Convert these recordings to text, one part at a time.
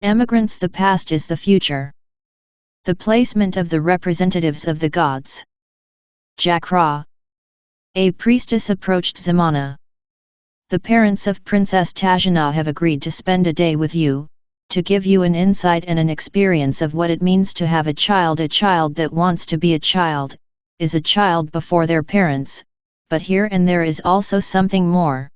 Emigrants, the past is the future. The placement of the representatives of the gods. Jakra. A priestess approached Zamana. The parents of Princess Tajana have agreed to spend a day with you, to give you an insight and an experience of what it means to have a child. A child that wants to be a child, is a child before their parents, but here and there is also something more.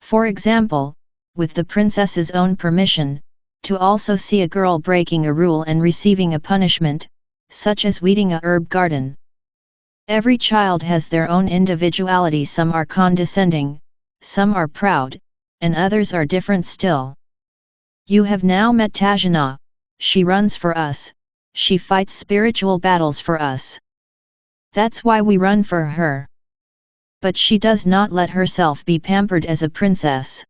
For example, with the princess's own permission, to also see a girl breaking a rule and receiving a punishment, such as weeding a herb garden. Every child has their own individuality. Some are condescending, some are proud, and others are different still. You have now met Tajana. She runs for us, she fights spiritual battles for us. That's why we run for her. But she does not let herself be pampered as a princess.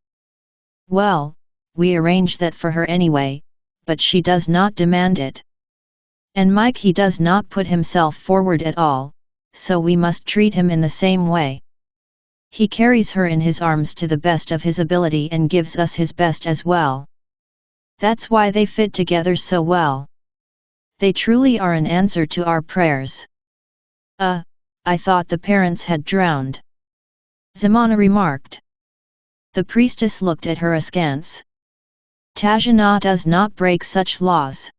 Well, we arrange that for her anyway, but she does not demand it. And Mike, he does not put himself forward at all, so we must treat him in the same way. He carries her in his arms to the best of his ability and gives us his best as well. That's why they fit together so well. They truly are an answer to our prayers. I thought the parents had drowned. Zamana remarked. The priestess looked at her askance. Tajana does not break such laws.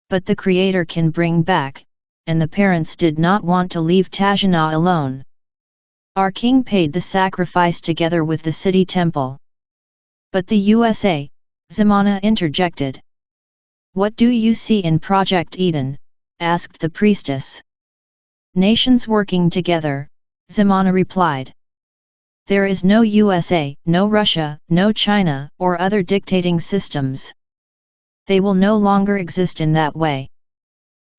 But the Creator can bring back, and the parents did not want to leave Tajana alone. Our king paid the sacrifice together with the city temple. But the USA, Zamana interjected. What do you see in Project Eden? Asked the priestess. Nations working together, Zamana replied. There is no USA, no Russia, no China, or other dictating systems. They will no longer exist in that way.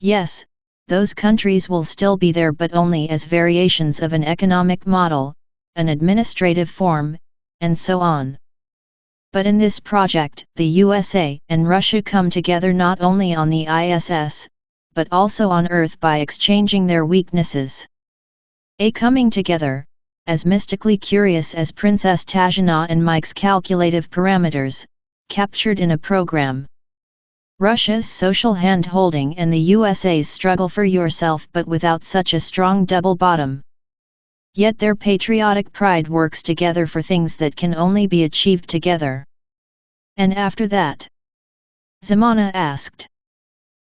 Yes, those countries will still be there, but only as variations of an economic model, an administrative form, and so on. But in this project, the USA and Russia come together not only on the ISS, but also on Earth by exchanging their weaknesses. A coming together, as mystically curious as Princess Tajana and Mike's calculative parameters, captured in a program. Russia's social hand-holding and the USA's struggle for yourself, but without such a strong double bottom. Yet their patriotic pride works together for things that can only be achieved together. And after that? Zamana asked.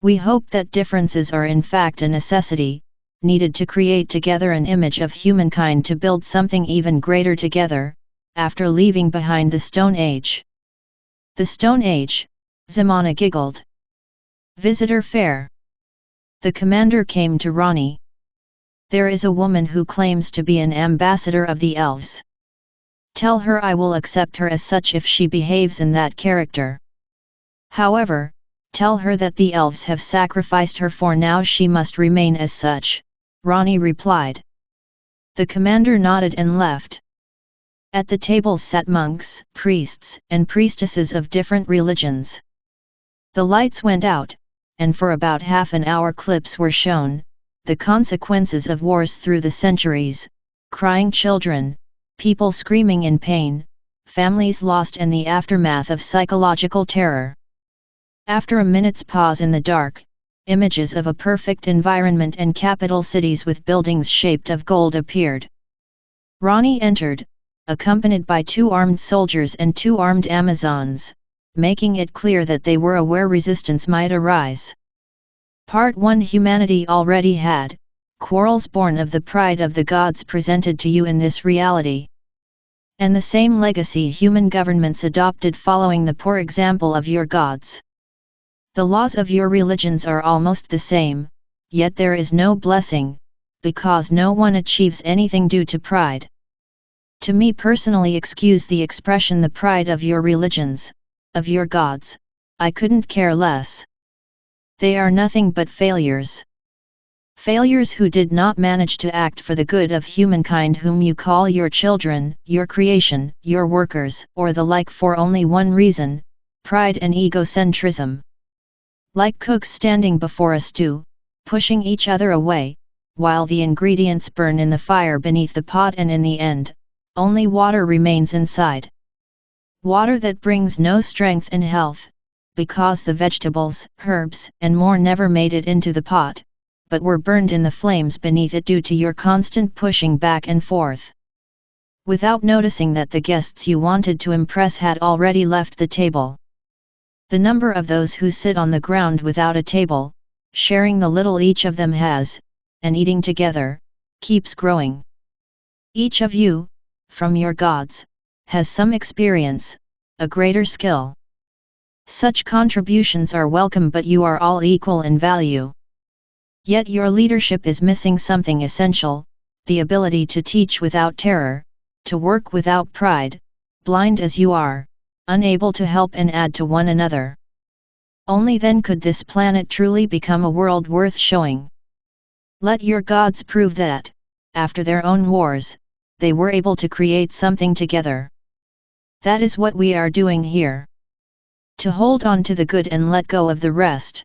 We hope that differences are in fact a necessity, needed to create together an image of humankind to build something even greater together, after leaving behind the Stone Age. The Stone Age, Zamana giggled. Visitor fair. The commander came to Rani. There is a woman who claims to be an ambassador of the elves. Tell her I will accept her as such if she behaves in that character. However, tell her that the elves have sacrificed her, for now she must remain as such, Rani replied. The commander nodded and left. At the tables sat monks, priests, and priestesses of different religions. The lights went out, and for about half an hour clips were shown, the consequences of wars through the centuries, crying children, people screaming in pain, families lost, and the aftermath of psychological terror. After a minute's pause in the dark, images of a perfect environment and capital cities with buildings shaped of gold appeared. Rani entered, accompanied by 2 armed soldiers and 2 armed Amazons, making it clear that they were aware resistance might arise. Part 1. Humanity already had quarrels born of the pride of the gods presented to you in this reality. And the same legacy human governments adopted following the poor example of your gods. The laws of your religions are almost the same, yet there is no blessing, because no one achieves anything due to pride. To me personally, excuse the expression, the pride of your religions, of your gods, I couldn't care less. They are nothing but failures. Failures who did not manage to act for the good of humankind, whom you call your children, your creation, your workers, or the like, for only one reason, pride and egocentrism. Like cooks standing before a stew, pushing each other away, while the ingredients burn in the fire beneath the pot, and in the end, only water remains inside. Water that brings no strength and health, because the vegetables, herbs, and more never made it into the pot, but were burned in the flames beneath it due to your constant pushing back and forth. Without noticing that the guests you wanted to impress had already left the table. The number of those who sit on the ground without a table, sharing the little each of them has, and eating together, keeps growing. Each of you, from your gods, has some experience, a greater skill. Such contributions are welcome, but you are all equal in value. Yet your leadership is missing something essential, the ability to teach without terror, to work without pride, blind as you are, unable to help and add to one another. Only then could this planet truly become a world worth showing. Let your gods prove that, after their own wars, they were able to create something together. That is what we are doing here. To hold on to the good and let go of the rest.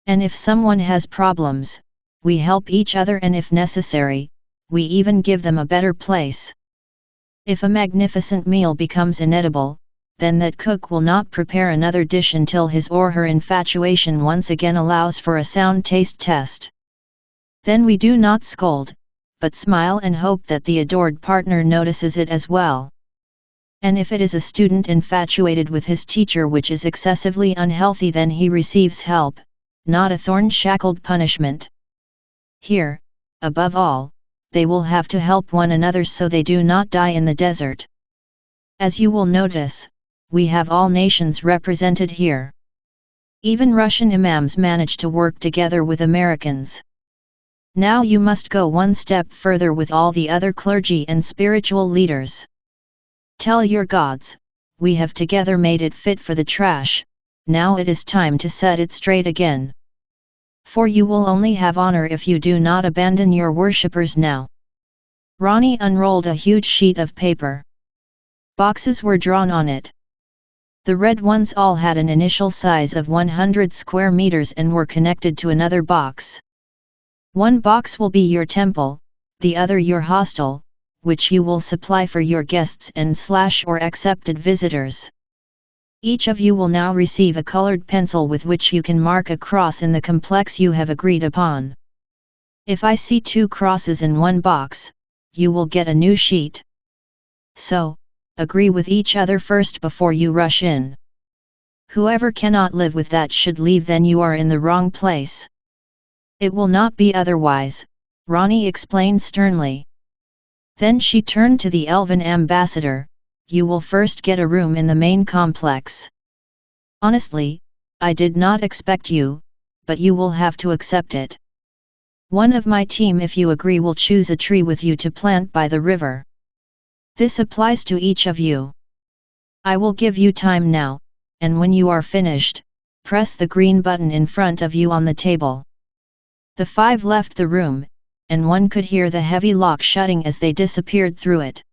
And if someone has problems, we help each other, and if necessary, we even give them a better place. If a magnificent meal becomes inedible, then that cook will not prepare another dish until his or her infatuation once again allows for a sound taste test. Then we do not scold, but smile and hope that the adored partner notices it as well. And if it is a student infatuated with his teacher, which is excessively unhealthy, then he receives help, not a thorn-shackled punishment. Here, above all, they will have to help one another so they do not die in the desert. As you will notice, we have all nations represented here. Even Russian imams manage to work together with Americans. Now you must go one step further with all the other clergy and spiritual leaders. Tell your gods, we have together made it fit for the trash, now it is time to set it straight again. For you will only have honor if you do not abandon your worshippers now. Ronnie unrolled a huge sheet of paper. Boxes were drawn on it. The red ones all had an initial size of 100 square meters and were connected to another box. One box will be your temple, the other your hostel, which you will supply for your guests and or accepted visitors. Each of you will now receive a colored pencil with which you can mark a cross in the complex you have agreed upon. If I see 2 crosses in one box, you will get a new sheet. So, agree with each other first before you rush in. Whoever cannot live with that should leave, then you are in the wrong place. It will not be otherwise, Ronnie explained sternly. Then she turned to the elven ambassador, you will first get a room in the main complex. Honestly, I did not expect you, but you will have to accept it. One of my team, if you agree, will choose a tree with you to plant by the river. This applies to each of you. I will give you time now, and when you are finished, press the green button in front of you on the table. The 5 left the room, and one could hear the heavy lock shutting as they disappeared through it.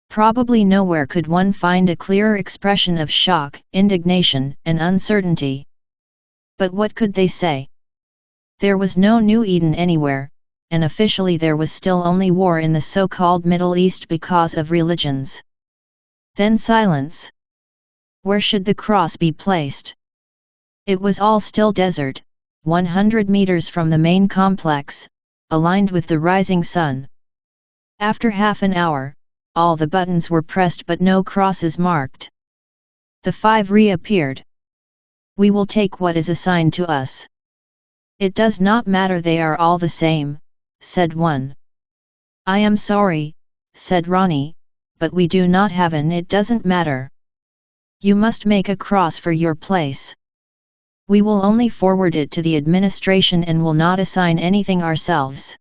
Probably nowhere could one find a clearer expression of shock, indignation, and uncertainty. But what could they say? There was no New Eden anywhere, and officially there was still only war in the so-called Middle East because of religions. Then silence. Where should the cross be placed? It was all still desert, 100 meters from the main complex, aligned with the rising sun. After half an hour, all the buttons were pressed but no crosses marked. The 5 reappeared. We will take what is assigned to us. It does not matter, they are all the same, said one. I am sorry, said Ronnie, but we do not have an it doesn't matter. You must make a cross for your place. We will only forward it to the administration and will not assign anything ourselves.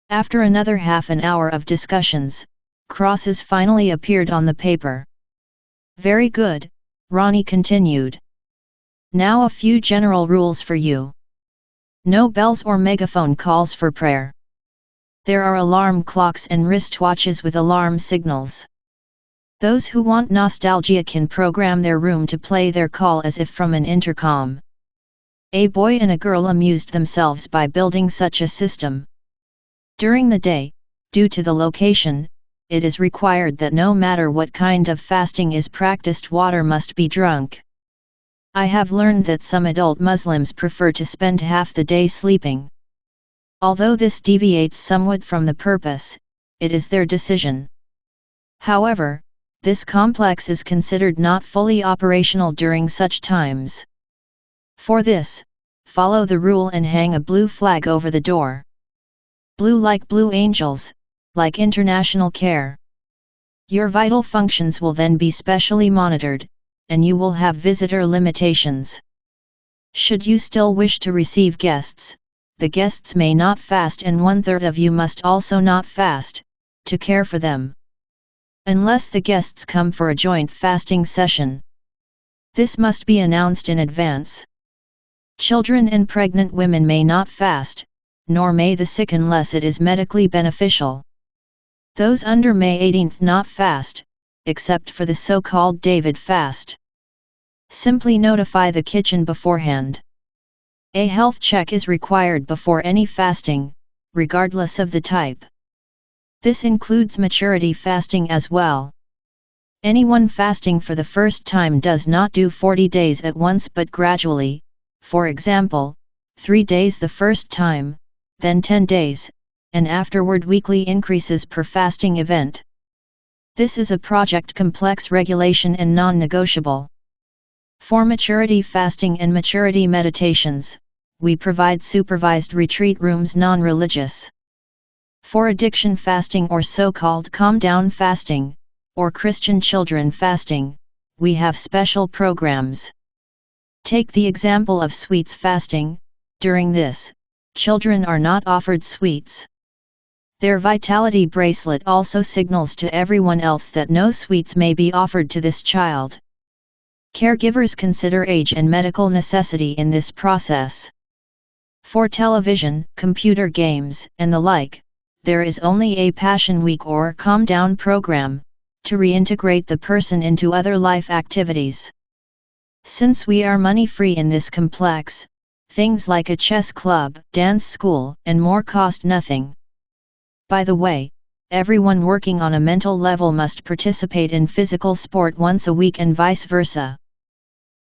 After another half an hour of discussions, crosses finally appeared on the paper. Very good, Ronnie continued. Now a few general rules for you. No bells or megaphone calls for prayer. There are alarm clocks and wristwatches with alarm signals. Those who want nostalgia can program their room to play their call as if from an intercom. A boy and a girl amused themselves by building such a system. During the day, due to the location, it is required that no matter what kind of fasting is practiced, water must be drunk. I have learned that some adult Muslims prefer to spend half the day sleeping. Although this deviates somewhat from the purpose, it is their decision. However, this complex is considered not fully operational during such times. For this, follow the rule and hang a blue flag over the door. Blue like blue angels, like international care. Your vital functions will then be specially monitored, and you will have visitor limitations. Should you still wish to receive guests, the guests may not fast and 1/3 of you must also not fast, to care for them. Unless the guests come for a joint fasting session. This must be announced in advance. Children and pregnant women may not fast, nor may the sick unless it is medically beneficial. Those under May 18th not fast, except for the so-called David fast. Simply notify the kitchen beforehand. A health check is required before any fasting, regardless of the type. This includes maturity fasting as well. Anyone fasting for the first time does not do 40 days at once but gradually, for example, 3 days the first time, then 10 days, and afterward weekly increases per fasting event. This is a project complex regulation and non-negotiable. For maturity fasting and maturity meditations, we provide supervised retreat rooms non-religious. For addiction fasting or so-called calm-down fasting, or Christian children fasting, we have special programs. Take the example of sweets fasting. During this, children are not offered sweets. Their vitality bracelet also signals to everyone else that no sweets may be offered to this child. Caregivers consider age and medical necessity in this process. For television, computer games, and the like, there is only a Passion Week or Calm Down program, to reintegrate the person into other life activities. Since we are money-free in this complex, things like a chess club, dance school, and more cost nothing. By the way, everyone working on a mental level must participate in physical sport once a week and vice versa.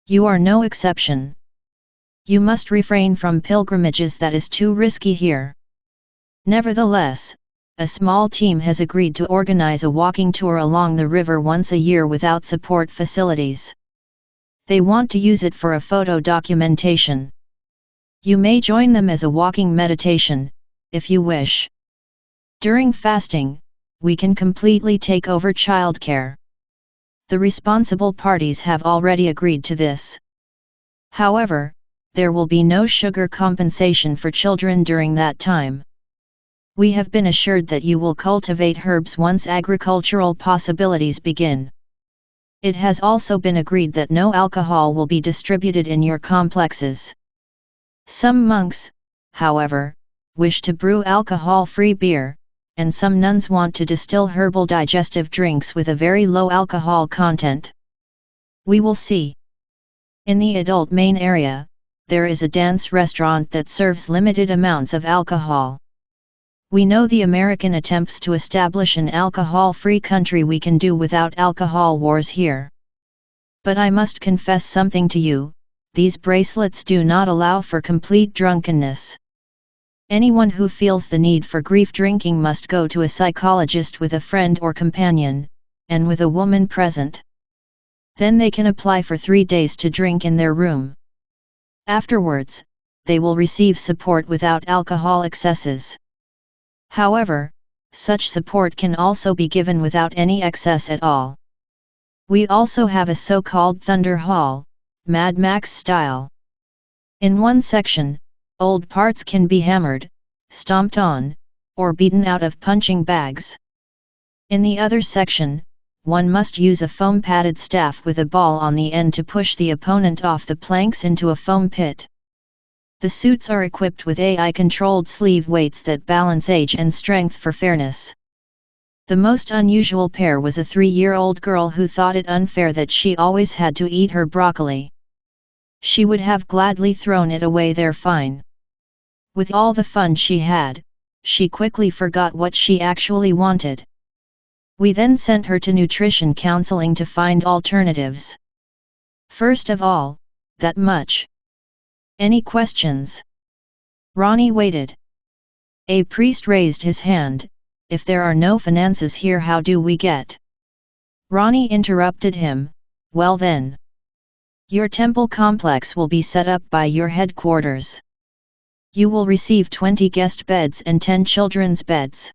You are no exception. You must refrain from pilgrimages, that is too risky here. Nevertheless, a small team has agreed to organize a walking tour along the river once a year without support facilities. They want to use it for a photo documentation. You may join them as a walking meditation, if you wish. During fasting, we can completely take over childcare. The responsible parties have already agreed to this. However, there will be no sugar compensation for children during that time. We have been assured that you will cultivate herbs once agricultural possibilities begin. It has also been agreed that no alcohol will be distributed in your complexes. Some monks, however, wish to brew alcohol-free beer, and some nuns want to distill herbal digestive drinks with a very low alcohol content. We will see. In the adult main area, there is a dance restaurant that serves limited amounts of alcohol. We know the American attempts to establish an alcohol-free country. We can do without alcohol wars here. But I must confess something to you, these bracelets do not allow for complete drunkenness. Anyone who feels the need for grief drinking must go to a psychologist with a friend or companion, and with a woman present. Then they can apply for 3 days to drink in their room. Afterwards, they will receive support without alcohol excesses. However, such support can also be given without any excess at all. We also have a so-called Thunder Hall, Mad Max style. In one section, old parts can be hammered, stomped on, or beaten out of punching bags. In the other section, one must use a foam-padded staff with a ball on the end to push the opponent off the planks into a foam pit. The suits are equipped with AI-controlled sleeve weights that balance age and strength for fairness. The most unusual pair was a 3-year-old girl who thought it unfair that she always had to eat her broccoli. She would have gladly thrown it away there fine. With all the fun she had, she quickly forgot what she actually wanted. We then sent her to nutrition counseling to find alternatives. First of all, that much. Any questions? Ronnie waited. A priest raised his hand. If there are no finances here, how do we get? Ronnie interrupted him. Well then. Your temple complex will be set up by your headquarters. You will receive 20 guest beds and 10 children's beds.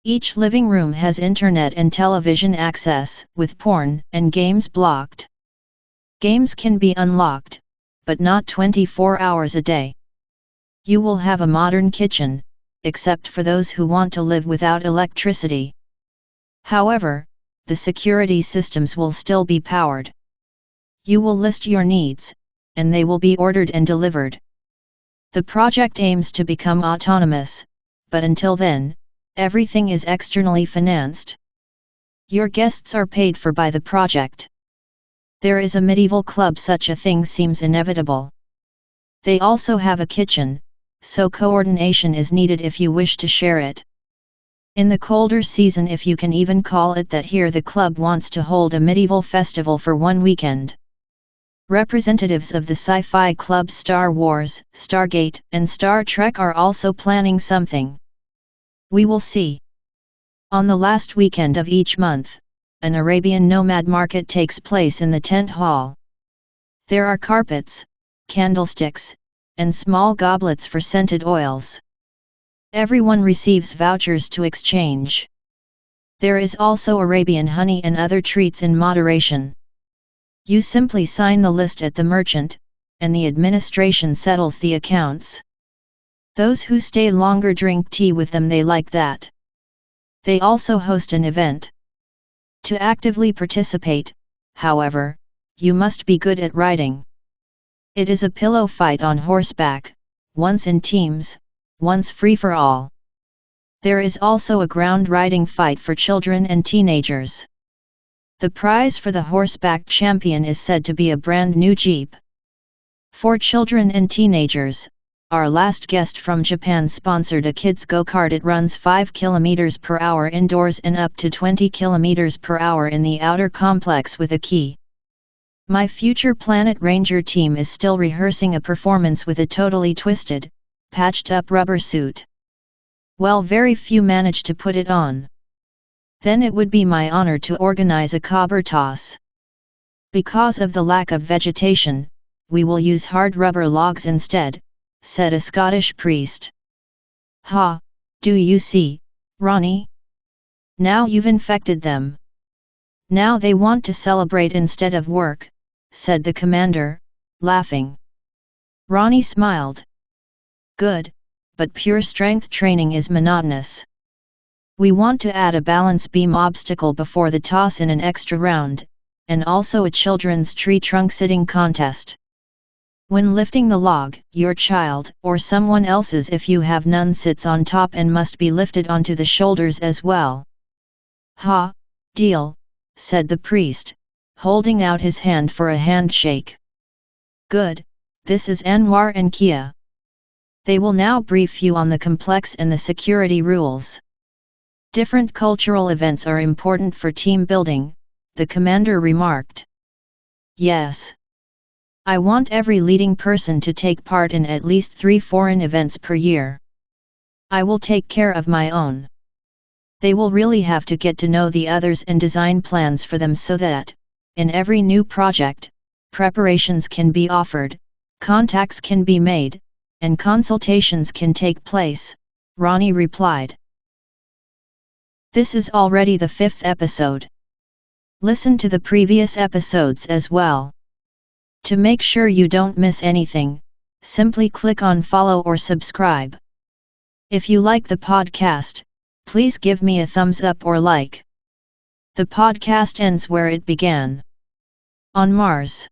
Each living room has internet and television access, with porn and games blocked. Games can be unlocked, but not 24 hours a day. You will have a modern kitchen, except for those who want to live without electricity. However, the security systems will still be powered. You will list your needs, and they will be ordered and delivered. The project aims to become autonomous, but until then, everything is externally financed. Your guests are paid for by the project. There is a medieval club, such a thing seems inevitable. They also have a kitchen, so coordination is needed if you wish to share it. In the colder season, if you can even call it that, here the club wants to hold a medieval festival for one weekend. Representatives of the sci-fi club Star Wars, Stargate, and Star Trek are also planning something. We will see. On the last weekend of each month, an Arabian nomad market takes place in the tent hall. There are carpets, candlesticks, and small goblets for scented oils. Everyone receives vouchers to exchange. There is also Arabian honey and other treats in moderation. You simply sign the list at the merchant, and the administration settles the accounts. Those who stay longer drink tea with them, they like that. They also host an event. To actively participate, however, you must be good at riding. It is a pillow fight on horseback, once in teams, once free for all. There is also a ground riding fight for children and teenagers. The prize for the horseback champion is said to be a brand new Jeep. For children and teenagers, our last guest from Japan sponsored a kids go-kart. It runs 5 km per hour indoors and up to 20 km per hour in the outer complex with a key. My future Planet Ranger team is still rehearsing a performance with a totally twisted, patched-up rubber suit. Well, very few manage to put it on. Then it would be my honor to organize a cobber toss. Because of the lack of vegetation, we will use hard rubber logs instead, said a Scottish priest. Ha, do you see, Ronnie? Now you've infected them. Now they want to celebrate instead of work, said the commander, laughing. Ronnie smiled. Good, but pure strength training is monotonous. We want to add a balance beam obstacle before the toss in an extra round, and also a children's tree trunk sitting contest. When lifting the log, your child, or someone else's if you have none, sits on top and must be lifted onto the shoulders as well. Ha, deal, said the priest, holding out his hand for a handshake. Good, this is Anwar and Kia. They will now brief you on the complex and the security rules. Different cultural events are important for team building, the commander remarked. Yes. I want every leading person to take part in at least 3 foreign events per year. I will take care of my own. They will really have to get to know the others and design plans for them so that, in every new project, preparations can be offered, contacts can be made, and consultations can take place, Ronnie replied. This is already the 5th episode. Listen to the previous episodes as well. To make sure you don't miss anything, simply click on follow or subscribe. If you like the podcast, please give me a thumbs up or like. The podcast ends where it began. On Mars.